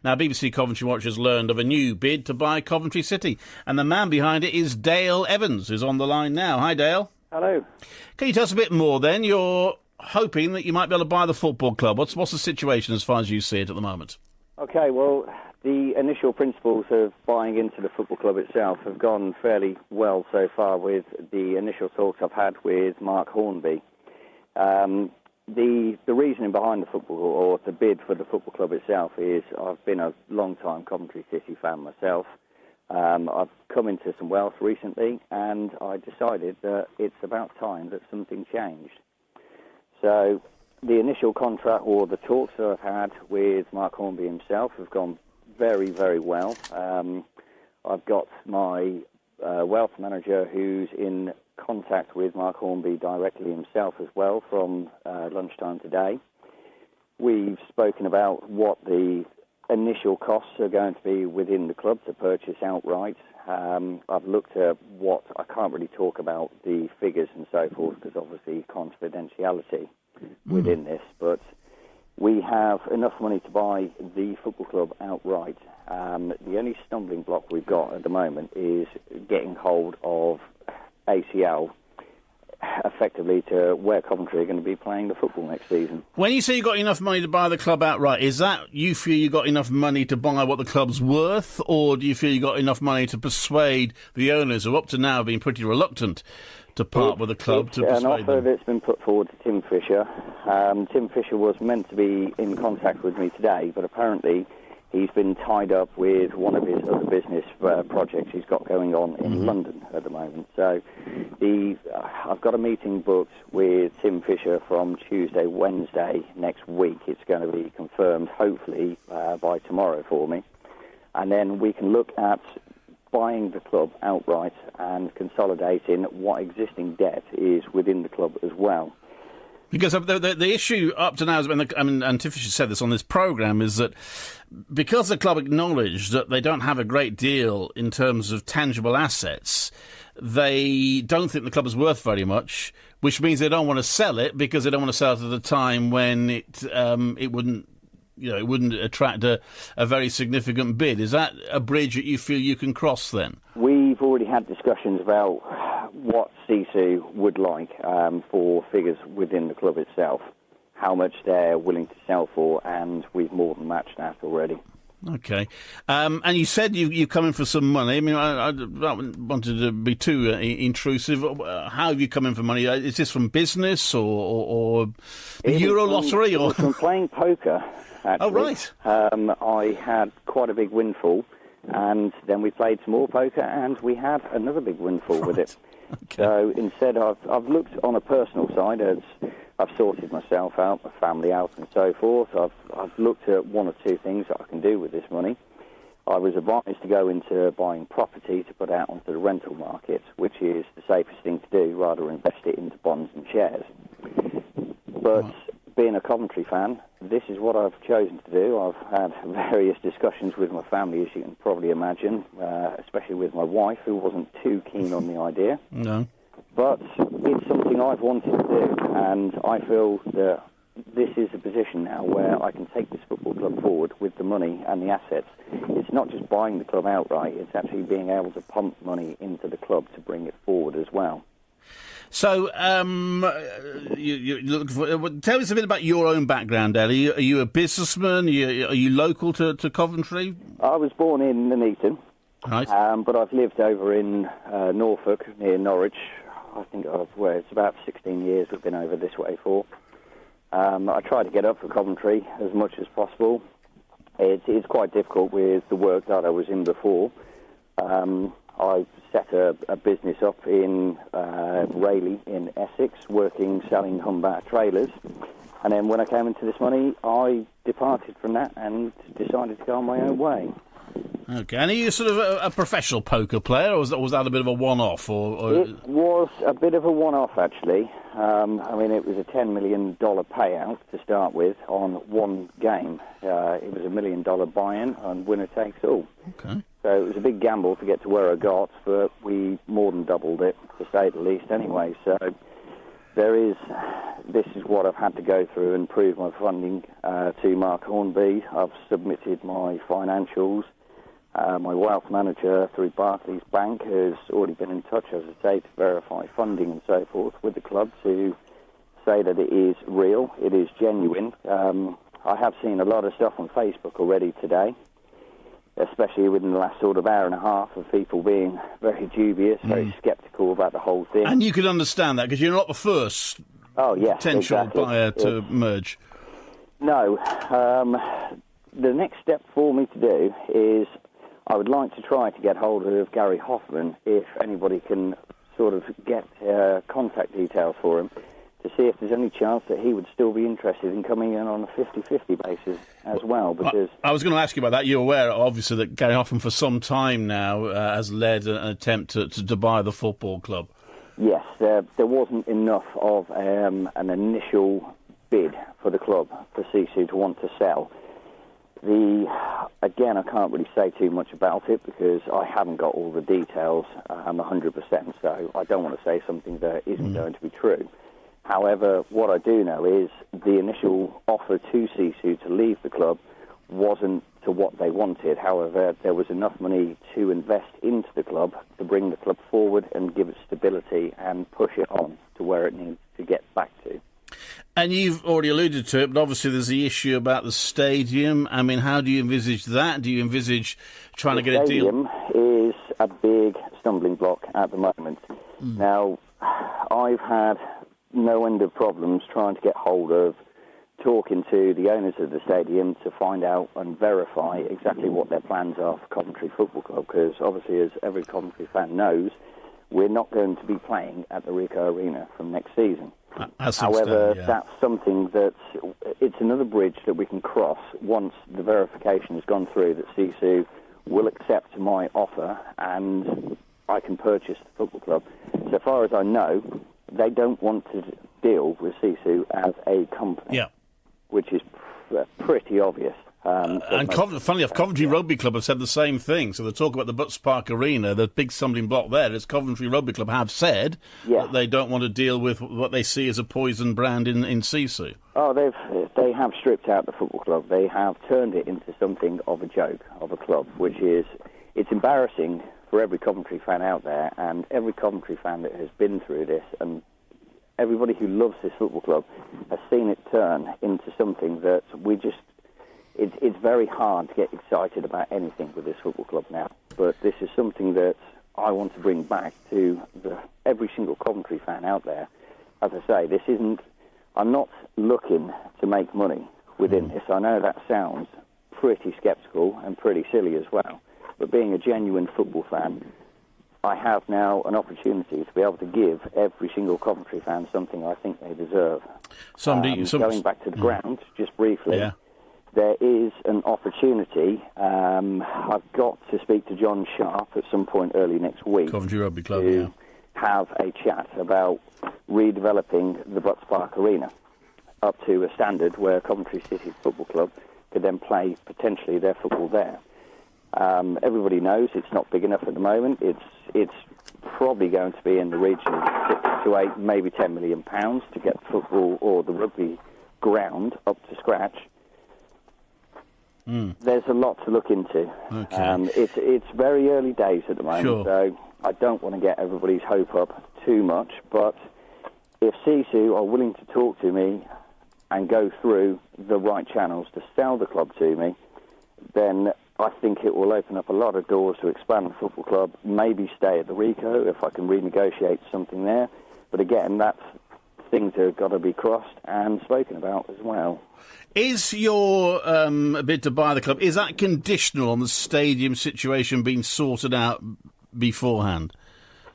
Now, BBC Coventry watchers learned of a new bid to buy Coventry City, and the man behind it is Dale Evans, who's on the line now. Hi, Dale. Hello. Can you tell us a bit more, then? You're hoping that you might be able to buy the football club. What's the situation as far as you see it at the moment? OK, well, the initial principles of buying into the football club itself have gone fairly well so far with the initial talks I've had with Mark Hornby. The reasoning behind the football, or the bid for the football club itself, is I've been a long-time Coventry City fan myself. I've come into some wealth recently, and I decided that it's about time that something changed. So the initial contract, or the talks that I've had with Mark Hornby himself, have gone very, very well. I've got my wealth manager who's in contact with Mark Hornby directly himself as well from lunchtime today. We've spoken about what the initial costs are going to be within the club to purchase outright. I've looked at what, I can't really talk about the figures and so forth because obviously confidentiality within this, but we have enough money to buy the football club outright. The only stumbling block we've got at the moment is getting hold of ACL effectively to where Coventry are going to be playing the football next season. When you say you got enough money to buy the club outright, is that you feel you got enough money to buy what the club's worth, or do you feel you got enough money to persuade the owners, who up to now have been pretty reluctant to part with the club, to persuade an offer them? that's been put forward to Tim Fisher. Tim Fisher was meant to be in contact with me today, but apparently he's been tied up with one of his other business projects he's got going on in London at the moment. So I've got a meeting booked with Tim Fisher from Tuesday, Wednesday next week. It's going to be confirmed, hopefully, by tomorrow for me. And then we can look at buying the club outright and consolidating what existing debt is within the club as well. Because the issue up to now has been, and Tim Fisher said this on this programme, is that because the club acknowledged that they don't have a great deal in terms of tangible assets, they don't think the club is worth very much, which means they don't want to sell it because they don't want to sell it at a time when it wouldn't attract a very significant bid. Is that a bridge that you feel you can cross then? We've already had discussions about what CSU would like for figures within the club itself, how much they're willing to sell for, and we've more than matched that already. Okay. And you said you come in for some money. I mean, I don't want to be too intrusive. How have you come in for money? Is this from business or the Euro lottery? Or from playing poker, actually. Oh, right. I had quite a big windfall, and then we played some more poker, and we had another big windfall with it. Okay. So instead, I've looked on a personal side as I've sorted myself out, my family out, and so forth. I've looked at one or two things that I can do with this money. I was advised to go into buying property to put out onto the rental market, which is the safest thing to do, rather than invest it into bonds and shares. But being a Coventry fan, this is what I've chosen to do. I've had various discussions with my family, as you can probably imagine, especially with my wife, who wasn't too keen on the idea. No. But it's something I've wanted to do, and I feel that this is a position now where I can take this football club forward with the money and the assets. It's not just buying the club outright, it's actually being able to pump money into the club to bring it forward as well. So, you look for, tell us a bit about your own background, Dale. Are you a businessman? Are you local to Coventry? I was born in Nuneaton, right. But I've lived over in Norfolk, near Norwich. I think it's about 16 years we've been over this way for. I try to get up for Coventry as much as possible. It's quite difficult with the work that I was in before. I set a business up in Rayleigh in Essex, selling Humber trailers. And then when I came into this money, I departed from that and decided to go on my own way. Okay, and are you sort of a professional poker player, or was that a bit of a one-off? Or... It was a bit of a one-off, actually. It was a $10 million payout to start with on one game. It was $1 million buy-in, and winner takes all. Okay. So it was a big gamble to get to where I got, but we more than doubled it, to say the least, anyway. So there is this is what I've had to go through and prove my funding to Mark Hornby. I've submitted my financials. My wealth manager through Barclays Bank has already been in touch, as I say, to verify funding and so forth with the club to say that it is real, it is genuine. I have seen a lot of stuff on Facebook already today, especially within the last sort of hour and a half, of people being very dubious, very sceptical about the whole thing. And you could understand that, because you're not the first potential buyer to merge. No. The next step for me to do is I would like to try to get hold of Gary Hoffman, if anybody can sort of get contact details for him, to see if there's any chance that he would still be interested in coming in on a 50-50 basis as well. Because I was going to ask you about that. You're aware, obviously, that Gary Hoffman for some time now has led an attempt to buy the football club. Yes, there wasn't enough of an initial bid for the club for Sisu to want to sell. Again, I can't really say too much about it because I haven't got all the details 100%, so I don't want to say something that isn't going to be true. However, what I do know is the initial offer to Sisu to leave the club wasn't to what they wanted. However, there was enough money to invest into the club to bring the club forward and give it stability and push it on to where it needs to get back to. And you've already alluded to it, but obviously there's the issue about the stadium. I mean, how do you envisage that? Do you envisage trying to get a deal? The stadium is a big stumbling block at the moment. Now, I've had no end of problems trying to get hold of, talking to the owners of the stadium to find out and verify exactly what their plans are for Coventry Football Club, because obviously, as every Coventry fan knows, we're not going to be playing at the Ricoh Arena from next season. However, that's something that it's another bridge that we can cross once the verification has gone through that Sisu will accept my offer and I can purchase the football club. So far as I know, they don't want to deal with Sisu as a company, which is pretty obvious. And funnily enough, Coventry Rugby Club have said the same thing. So they talk about the Butts Park Arena, the big stumbling block there is Coventry Rugby Club have said that they don't want to deal with what they see as a poison brand in Sisu. Oh, they have stripped out the football club. They have turned it into something of a joke, of a club, which is, it's embarrassing for every Coventry fan out there, and every Coventry fan that has been through this, and everybody who loves this football club has seen it turn into something that we just... It's very hard to get excited about anything with this football club now, but this is something that I want to bring back to every single Coventry fan out there. As I say, this isn't... I'm not looking to make money within this. I know that sounds pretty sceptical and pretty silly as well, but being a genuine football fan, I have now an opportunity to be able to give every single Coventry fan something I think they deserve. Going back to the ground, just briefly... There is an opportunity. I've got to speak to John Sharp at some point early next week. Coventry Rugby Club, to have a chat about redeveloping the Butts Park Arena up to a standard where Coventry City Football Club could then play potentially their football there. Everybody knows it's not big enough at the moment. It's probably going to be in the region of 6 to 8, maybe £10 million to get the football or the rugby ground up to scratch. There's a lot to look into. It's very early days at the moment, so I don't want to get everybody's hope up too much, but if Sisu are willing to talk to me and go through the right channels to sell the club to me, then I think it will open up a lot of doors to expand the football club, maybe stay at the Ricoh if I can renegotiate something there. But again, that's things that have got to be crossed and spoken about as well. Is your bid to buy the club, is that conditional on the stadium situation being sorted out beforehand?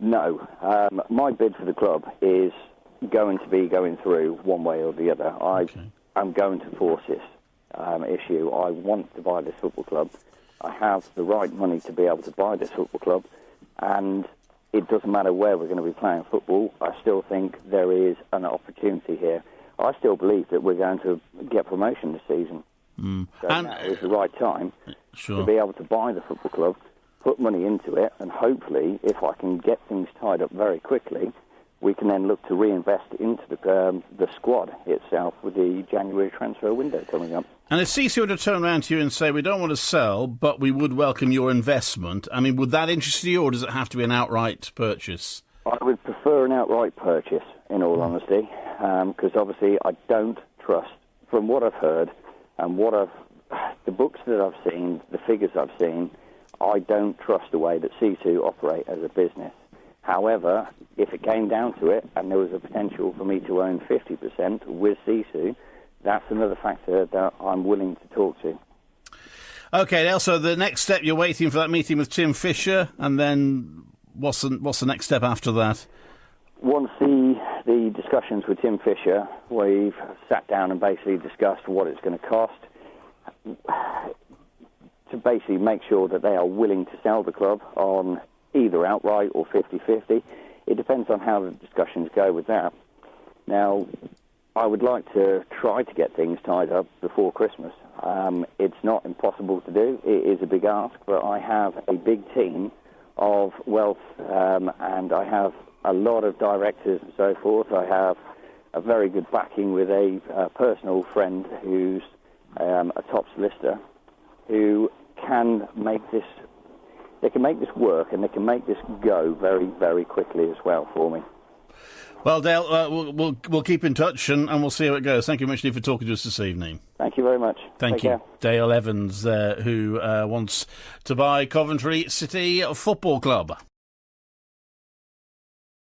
No. My bid for the club is going to be going through one way or the other. I'm going to force this issue. I want to buy this football club. I have the right money to be able to buy this football club, and it doesn't matter where we're going to be playing football. I still think there is an opportunity here. I still believe that we're going to get promotion this season. So now is the right time to be able to buy the football club, put money into it, and hopefully, if I can get things tied up very quickly, we can then look to reinvest into the squad itself with the January transfer window coming up. And if CC were to turn around to you and say, we don't want to sell, but we would welcome your investment, I mean, would that interest you, or does it have to be an outright purchase? I would prefer an outright purchase, in all honesty, because obviously I don't trust, from what I've heard and the books that I've seen, the figures I've seen, I don't trust the way that C2 operate as a business. However, if it came down to it and there was a potential for me to own 50% with C2, that's another factor that I'm willing to talk to. OK, Dale, so the next step, you're waiting for that meeting with Tim Fisher, and then what's the next step after that? Once the discussions with Tim Fisher, we've sat down and basically discussed what it's going to cost to basically make sure that they are willing to sell the club on either outright or 50-50. It depends on how the discussions go with that. Now, I would like to try to get things tied up before Christmas. It's not impossible to do. It is a big ask, but I have a big team of wealth, and I have a lot of directors and so forth. I have a very good backing with a personal friend who's a top solicitor who can make this. They can make this work, and they can make this go very, very quickly as well for me. Well, Dale, we'll keep in touch, and we'll see how it goes. Thank you much for talking to us this evening. Thank you very much. Thank you. Care. Dale Evans, who wants to buy Coventry City Football Club.